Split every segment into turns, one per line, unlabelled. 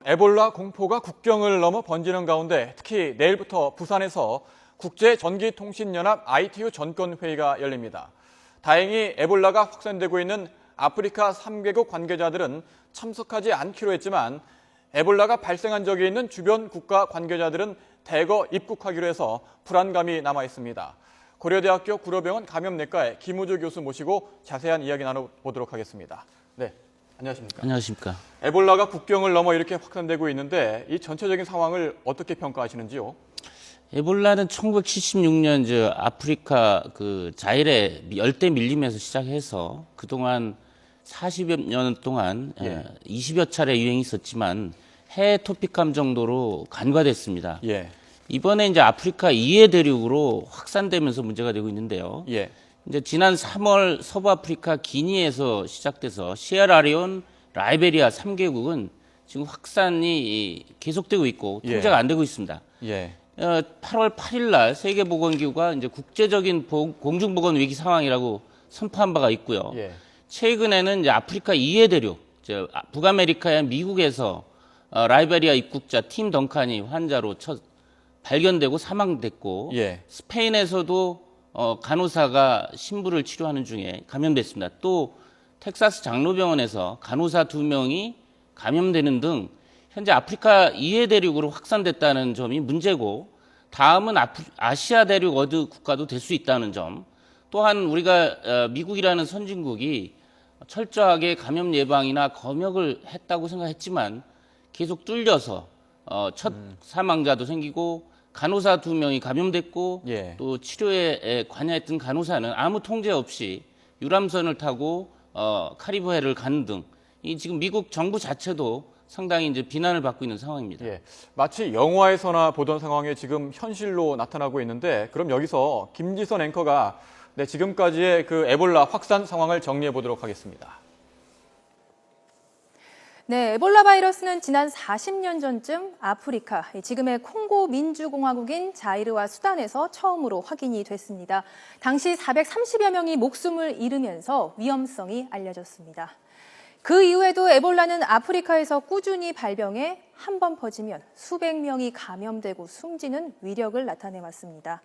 에볼라 공포가 국경을 넘어 번지는 가운데 특히 내일부터 부산에서 국제전기통신연합 ITU 전권회의가 열립니다. 다행히 에볼라가 확산되고 있는 아프리카 3개국 관계자들은 참석하지 않기로 했지만 에볼라가 발생한 적이 있는 주변 국가 관계자들은 대거 입국하기로 해서 불안감이 남아 있습니다. 고려대학교 구로병원 감염내과의 김우주 교수 모시고 자세한 이야기 나눠보도록 하겠습니다. 네, 안녕하십니까?
안녕하십니까?
에볼라가 국경을 넘어 이렇게 확산되고 있는데 이 전체적인 상황을 어떻게 평가하시는지요?
에볼라는 1976년 아프리카 자일의 열대 밀림에서 시작해서 그동안 40여 년 동안 20여 차례 유행이 있었지만 해외 토픽감 정도로 간과됐습니다. 이번에 이제 아프리카 이해 대륙으로 확산되면서 문제가 되고 있는데요. 이제 지난 3월 서부 아프리카 기니에서 시작돼서 시에라리온, 라이베리아 3개국은 지금 확산이 계속되고 있고 통제가 안 되고 있습니다. 8월 8일 날 세계보건기구가 이제 국제적인 공중보건 위기 상황이라고 선포한 바가 있고요. 최근에는 이제 아프리카 이해 대륙, 북아메리카의 미국에서 라이베리아 입국자 팀 덩칸이 환자로 발견되고 사망됐고 스페인에서도 간호사가 신부를 치료하는 중에 감염됐습니다. 또 텍사스 장로병원에서 간호사 2명이 감염되는 등 현재 아프리카 이해 대륙으로 확산됐다는 점이 문제고 다음은 아시아 대륙 어느 국가도 될 수 있다는 점, 또한 우리가 미국이라는 선진국이 철저하게 감염 예방이나 검역을 했다고 생각했지만 계속 뚫려서 첫 사망자도 생기고 간호사 2명이 감염됐고 또 치료에 관여했던 간호사는 아무 통제 없이 유람선을 타고 카리브해를 가는 등 이 지금 미국 정부 자체도 상당히 이제 비난을 받고 있는 상황입니다.
마치 영화에서나 보던 상황이 지금 현실로 나타나고 있는데 그럼 여기서 김지선 앵커가 지금까지의 그 에볼라 확산 상황을 정리해 보도록 하겠습니다.
네, 에볼라 바이러스는 지난 40년 전쯤 아프리카, 지금의 콩고 민주공화국인 자이르와 수단에서 처음으로 확인이 됐습니다. 당시 430여 명이 목숨을 잃으면서 위험성이 알려졌습니다. 그 이후에도 에볼라는 아프리카에서 꾸준히 발병해 한 번 퍼지면 수백 명이 감염되고 숨지는 위력을 나타내왔습니다.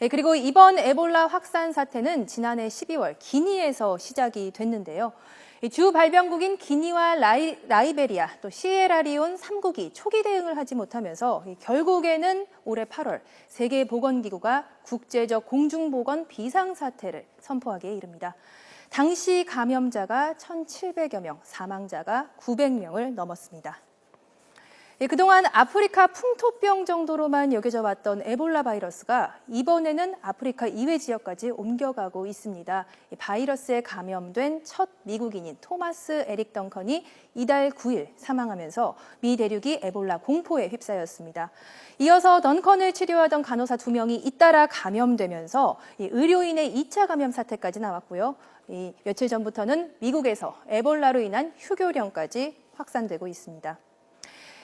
그리고 이번 에볼라 확산 사태는 지난해 12월 기니에서 시작이 됐는데요. 주 발병국인 기니와 라이베리아, 또 시에라리온 3국이 초기 대응을 하지 못하면서 결국에는 올해 8월 세계보건기구가 국제적 공중보건 비상사태를 선포하기에 이릅니다. 당시 감염자가 1,700여 명, 사망자가 900명을 넘었습니다. 그동안 아프리카 풍토병 정도로만 여겨져 왔던 에볼라 바이러스가 이번에는 아프리카 이외 지역까지 옮겨가고 있습니다. 바이러스에 감염된 첫 미국인인 토마스 에릭 덩컨이 이달 9일 사망하면서 미 대륙이 에볼라 공포에 휩싸였습니다. 이어서 덩컨을 치료하던 간호사 2명이 잇따라 감염되면서 의료인의 2차 감염 사태까지 나왔고요. 며칠 전부터는 미국에서 에볼라로 인한 휴교령까지 확산되고 있습니다.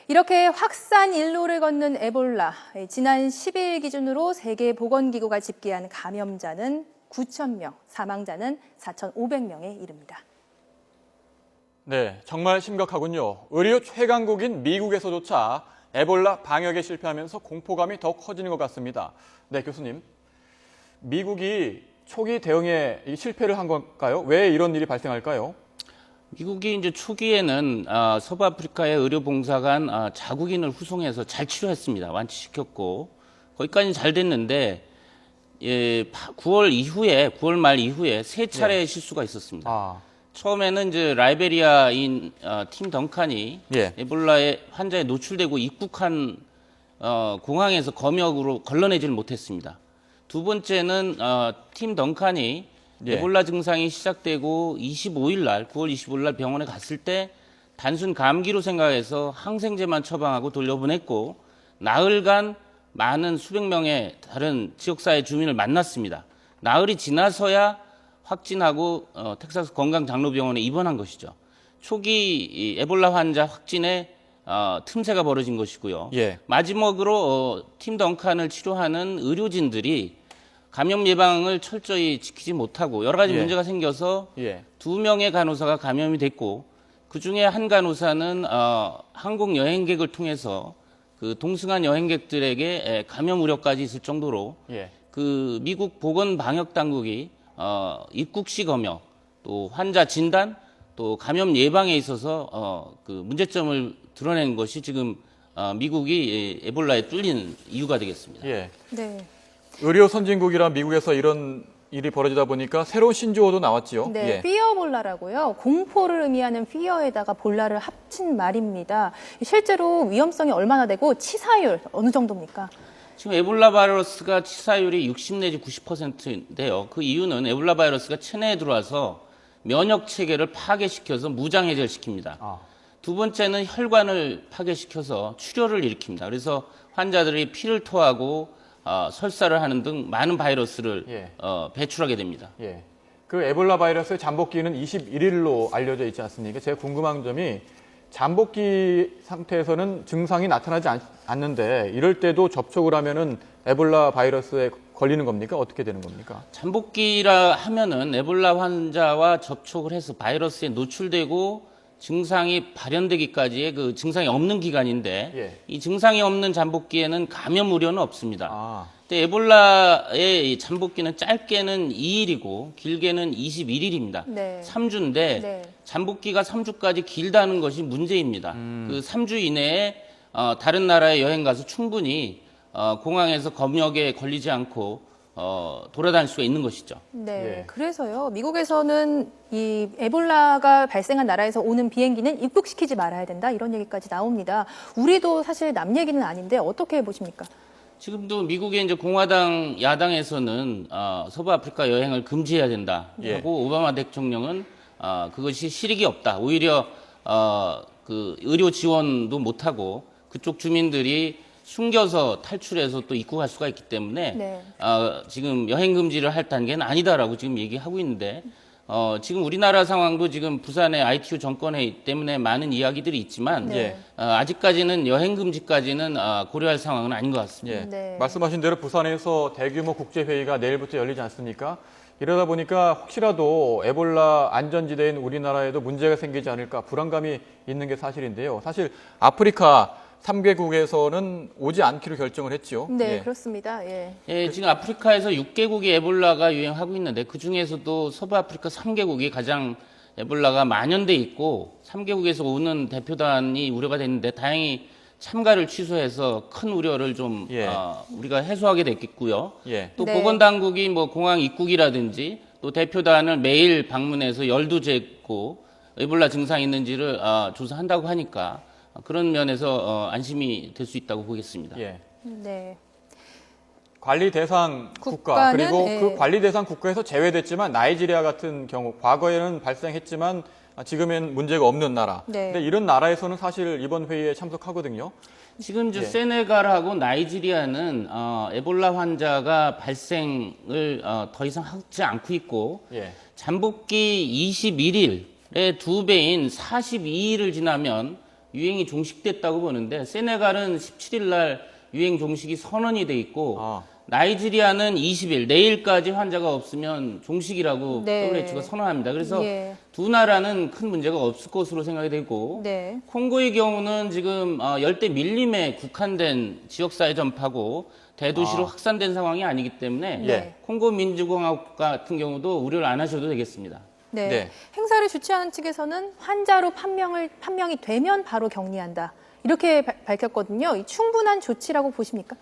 이렇게 확산 일로를 걷는 에볼라, 지난 10일 기준으로 세계보건기구가 집계한 감염자는 9,000명, 사망자는 4,500명에 이릅니다.
네, 정말 심각하군요. 의료 최강국인 미국에서조차 에볼라 방역에 실패하면서 공포감이 더 커지는 것 같습니다. 네, 교수님. 미국이 초기 대응에 실패를 한 걸까요? 왜 이런 일이 발생할까요?
미국이 이제 초기에는 서부 아프리카의 의료봉사관 자국인을 후송해서 잘 치료했습니다. 완치시켰고 거기까지는 잘 됐는데 9월 말 이후에 세 차례의 실수가 있었습니다. 처음에는 이제 라이베리아인 팀 덩칸이 에볼라의 환자에 노출되고 입국한 공항에서 검역으로 걸러내지를 못했습니다. 두 번째는 팀 덩칸이 에볼라 증상이 시작되고 9월 25일 날 병원에 갔을 때 단순 감기로 생각해서 항생제만 처방하고 돌려보냈고 나흘간 많은 수백 명의 다른 지역사회 주민을 만났습니다. 나흘이 지나서야 확진하고 텍사스 건강장로병원에 입원한 것이죠. 초기 에볼라 환자 확진에 틈새가 벌어진 것이고요. 마지막으로 팀 덩칸을 치료하는 의료진들이 감염 예방을 철저히 지키지 못하고 여러 가지 문제가 생겨서 2명의 간호사가 감염이 됐고 그중에 한간호사는 항공 여행객을 통해서 그 동승한 여행객들에게 감염 우려까지 있을 정도로
예.
그 미국 보건 방역 당국이 입국 시 검역, 또 환자 진단, 또 감염 예방에 있어서 그 문제점을 드러낸 것이 지금 미국이 에볼라에 뚫린 이유가 되겠습니다.
예.
네.
의료 선진국이라 미국에서 이런 일이 벌어지다 보니까 새로운 신조어도 나왔지요.
네,
예.
피어볼라라고요. 공포를 의미하는 피어에다가 볼라를 합친 말입니다. 실제로 위험성이 얼마나 되고 치사율 어느 정도입니까?
지금 에볼라 바이러스가 치사율이 60 내지 90%인데요. 그 이유는 에볼라 바이러스가 체내에 들어와서 면역 체계를 파괴시켜서 무장해제를 시킵니다.
아.
두 번째는 혈관을 파괴시켜서 출혈을 일으킵니다. 그래서 환자들이 피를 토하고 설사를 하는 등 많은 바이러스를
예.
배출하게 됩니다.
예. 그 에볼라 바이러스의 잠복기는 21일로 알려져 있지 않습니까? 제가 궁금한 점이 잠복기 상태에서는 증상이 나타나지 않는데 이럴 때도 접촉을 하면은 에볼라 바이러스에 걸리는 겁니까? 어떻게 되는 겁니까?
잠복기라 하면은 에볼라 환자와 접촉을 해서 바이러스에 노출되고 증상이 발현되기까지의 그 증상이 없는 기간인데
예.
이 증상이 없는 잠복기에는 감염 우려는 없습니다.
아.
근데 에볼라의 이 잠복기는 짧게는 2일이고 길게는 21일입니다.
네.
3주인데
네.
잠복기가 3주까지 길다는 것이 문제입니다. 그 3주 이내에 다른 나라에 여행 가서 충분히 공항에서 검역에 걸리지 않고 돌아다닐 수가 있는 것이죠.
네,
예.
그래서요. 미국에서는 이 에볼라가 발생한 나라에서 오는 비행기는 입국시키지 말아야 된다 이런 얘기까지 나옵니다. 우리도 사실 남 얘기는 아닌데 어떻게 보십니까?
지금도 미국의 이제 공화당 야당에서는 서부 아프리카 여행을 금지해야 된다
예.
하고 오바마 대통령은 그것이 실익이 없다. 오히려 그 의료 지원도 못하고 그쪽 주민들이 숨겨서 탈출해서 또 입국할 수가 있기 때문에
네.
지금 여행 금지를 할 단계는 아니다라고 지금 얘기하고 있는데 지금 우리나라 상황도 지금 부산의 ITU 정권회의 때문에 많은 이야기들이 있지만
네.
아직까지는 여행 금지까지는 고려할 상황은 아닌 것 같습니다.
예.
네.
말씀하신 대로 부산에서 대규모 국제회의가 내일부터 열리지 않습니까? 이러다 보니까 혹시라도 에볼라 안전지대인 우리나라에도 문제가 생기지 않을까 불안감이 있는 게 사실인데요. 사실 아프리카 3개국에서는 오지 않기로 결정을 했죠.
네,
예.
그렇습니다. 예.
예, 지금 아프리카에서 6개국이 에볼라가 유행하고 있는데 그 중에서도 서부 아프리카 3개국이 가장 에볼라가 만연돼 있고 3개국에서 오는 대표단이 우려가 됐는데 다행히 참가를 취소해서 큰 우려를 좀
예.
우리가 해소하게 됐겠고요.
예.
또
네.
보건당국이 뭐 공항 입국이라든지 또 대표단을 매일 방문해서 열도 재고 에볼라 증상이 있는지를 조사한다고 하니까 그런 면에서 안심이 될 수 있다고 보겠습니다.
예.
네.
관리 대상 국가
국가는,
그리고
예.
그 관리 대상 국가에서 제외됐지만 나이지리아 같은 경우 과거에는 발생했지만 지금은 문제가 없는 나라.
네.
근데 이런 나라에서는 사실 이번 회의에 참석하거든요.
지금 이제
예.
세네갈하고 나이지리아는 에볼라 환자가 발생을 더 이상 하지 않고 있고
예.
잠복기 21일의 2배인 42일을 지나면 유행이 종식됐다고 보는데 세네갈은 17일 날 유행 종식이 선언이 돼 있고
아.
나이지리아는 20일 내일까지 환자가 없으면 종식이라고
네.
WHO가 선언합니다. 그래서
예.
두 나라는 큰 문제가 없을 것으로 생각이 되고
네.
콩고의 경우는 지금 열대 밀림에 국한된 지역사회 전파고 대도시로 확산된 상황이 아니기 때문에
예.
콩고 민주공화국 같은 경우도 우려를 안 하셔도 되겠습니다.
네.
네.
행사를 주최하는 측에서는 환자로 판명이 되면 바로 격리한다. 이렇게 밝혔거든요. 이 충분한 조치라고 보십니까?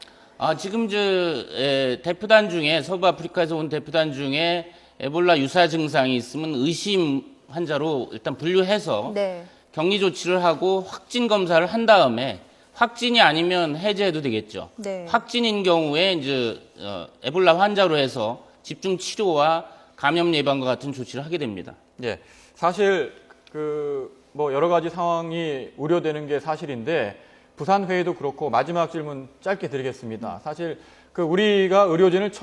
지금 대표단 중에 서부 아프리카에서 온 대표단 중에 에볼라 유사 증상이 있으면 의심 환자로 일단 분류해서
네.
격리 조치를 하고 확진 검사를 한 다음에 확진이 아니면 해제해도 되겠죠.
네.
확진인 경우에 이제 에볼라 환자로 해서 집중 치료와 감염 예방과 같은 조치를 하게 됩니다.
예. 사실 뭐 여러 가지 상황이 우려되는 게 사실인데 부산 회의도 그렇고 마지막 질문 짧게 드리겠습니다. 사실 우리가 의료진을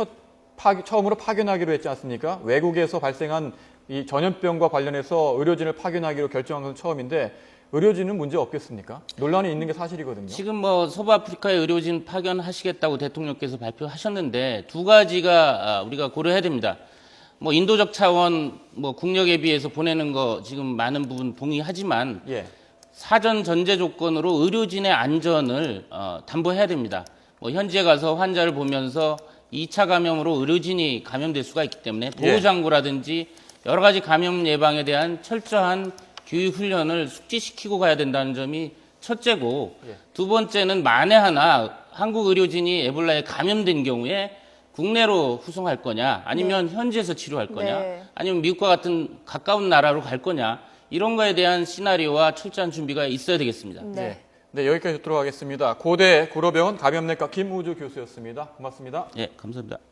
처음으로 파견하기로 했지 않습니까? 외국에서 발생한 이 전염병과 관련해서 의료진을 파견하기로 결정한 건 처음인데 의료진은 문제 없겠습니까? 논란이 있는 게 사실이거든요.
지금 뭐 서부 아프리카에 의료진 파견하시겠다고 대통령께서 발표하셨는데 두 가지가 우리가 고려해야 됩니다. 뭐 인도적 차원, 뭐 국력에 비해서 보내는 거 지금 많은 부분 동의하지만
예.
사전 전제 조건으로 의료진의 안전을 담보해야 됩니다. 뭐 현지에 가서 환자를 보면서 2차 감염으로 의료진이 감염될 수가 있기 때문에 보호장구라든지 여러 가지 감염 예방에 대한 철저한 교육 훈련을 숙지시키고 가야 된다는 점이 첫째고, 두 번째는 만에 하나 한국 의료진이 에볼라에 감염된 경우에 국내로 후송할 거냐, 아니면 현지에서 치료할 거냐, 아니면 미국과 같은 가까운 나라로 갈 거냐, 이런 거에 대한 시나리오와 철저한 준비가 있어야 되겠습니다.
네, 여기까지 듣도록 하겠습니다. 고대 구로병원 감염내과 김우주 교수였습니다. 고맙습니다.
예, 감사합니다.